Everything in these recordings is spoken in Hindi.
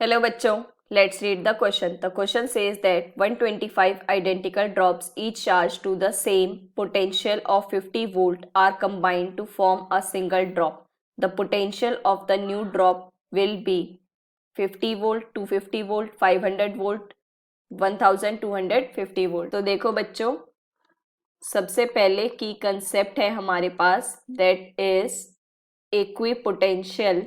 Hello बच्चों, let's read the question. The question says that 125 identical drops each charged to the same potential of 50 volt are combined to form a single drop. The potential of the new drop will be 50 volt, 250 volt, 500 volt, 1250 volt. तो देखो बच्चों, सबसे पहले की कंसेप्ट है हमारे पास that is equipotential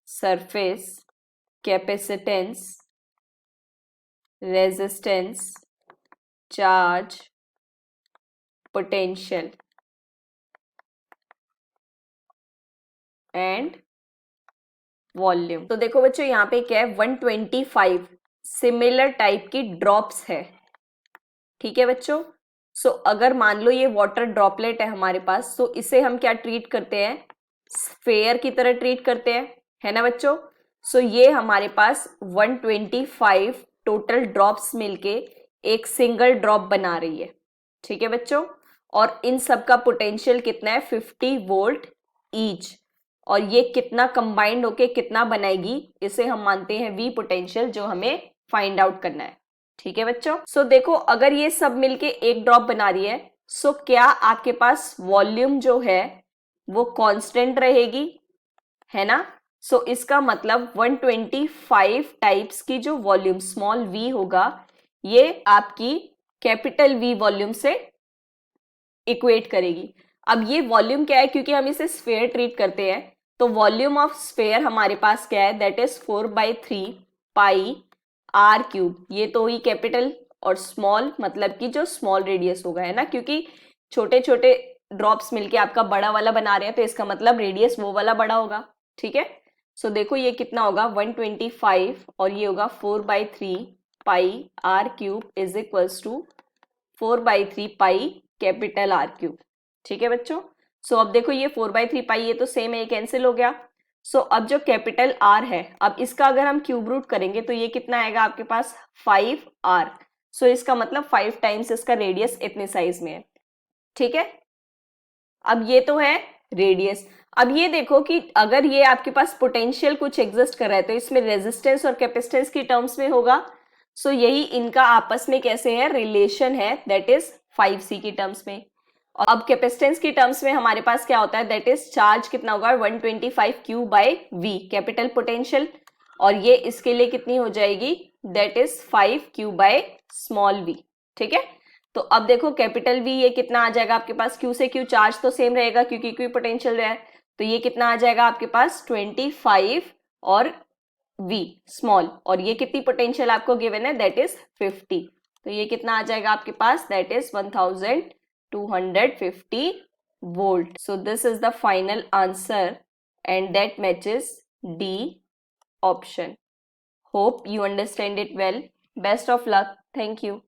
surface capacitance resistance charge potential and volume. तो देखो बच्चों यहाँ पे क्या है 125 सिमिलर टाइप की ड्रॉप्स है। ठीक है बच्चों, सो अगर मान लो ये वाटर ड्रॉपलेट है हमारे पास, तो इसे हम क्या ट्रीट करते हैं, स्फेयर की तरह ट्रीट करते हैं, है ना बच्चों। सो ये हमारे पास 125 टोटल ड्रॉप्स मिलके एक सिंगल ड्रॉप बना रही है। ठीक है बच्चों, और इन सब का पोटेंशियल कितना है 50 वोल्ट ईच, और ये कितना कंबाइंड होके कितना बनाएगी इसे हम मानते हैं वी पोटेंशियल, जो हमें फाइंड आउट करना है। ठीक है बच्चों, सो देखो अगर ये सब मिलके एक ड्रॉप बना रही है, सो क्या आपके पास वॉल्यूम जो है वो कांस्टेंट रहेगी, है ना। सो इसका मतलब 125 टाइप्स की जो वॉल्यूम स्मॉल v होगा, ये आपकी कैपिटल V वॉल्यूम से इक्वेट करेगी। अब ये वॉल्यूम क्या है, क्योंकि हम इसे स्फेयर ट्रीट करते हैं, तो वॉल्यूम ऑफ स्फेयर हमारे पास क्या है, that is 4/3 pi are cube. ये तो ही कैपिटल और स्मॉल मतलब कि जो स्मॉल रेडियस होगा, है ना, क्योंकि छोटे छोटे ड्रॉप्स मिलके आपका बड़ा वाला बना रहे हैं, तो इसका मतलब रेडियस वो वाला बड़ा होगा। ठीक है, सो देखो ये कितना होगा 125 और ये होगा 4/3 pi are cube is equals to 4/3 pi capital R cube. ठीक है बच्चों, सो अब देखो ये 4/3 पाई, ये तो सेम है, ये कैंसिल हो गया। सो अब जो कैपिटल आर है, अब इसका अगर हम क्यूब रूट करेंगे तो ये कितना आएगा आपके पास 5r। सो इसका मतलब 5 टाइम्स इसका रेडियस इतने साइज में है। ठीक है, अब ये तो है रेडियस। अब ये देखो कि अगर ये आपके पास पोटेंशियल कुछ एग्जिस्ट कर रहा है, तो इसमें रेजिस्टेंस और कैपेसिटेंस की टर्म्स में होगा। सो यही इनका आपस में कैसे है, रिलेशन है, दैट इज 5c की टर्म्स में। और अब कैपेसिटेंस की टर्म्स में हमारे पास क्या होता है, दैट इज चार्ज कितना होगा 125 Q/V कैपिटल पोटेंशियल, और ये इसके लिए कितनी हो जाएगी, दैट इज 5 Q/v। ठीक है, तो अब देखो कैपिटल V ये कितना आ जाएगा आपके पास, Q से Q चार्ज तो सेम रहेगा क्योंकि Q पोटेंशियल है, तो ये कितना आ जाएगा आपके पास 25 और V स्मॉल, और ये कितनी पोटेंशियल आपको गिवन है, दैट इज 50। तो ये कितना आ जाएगा आपके पास, that is 1250 volt. So this is the final answer and that matches D option. Hope you understand it well. Best of luck. Thank you.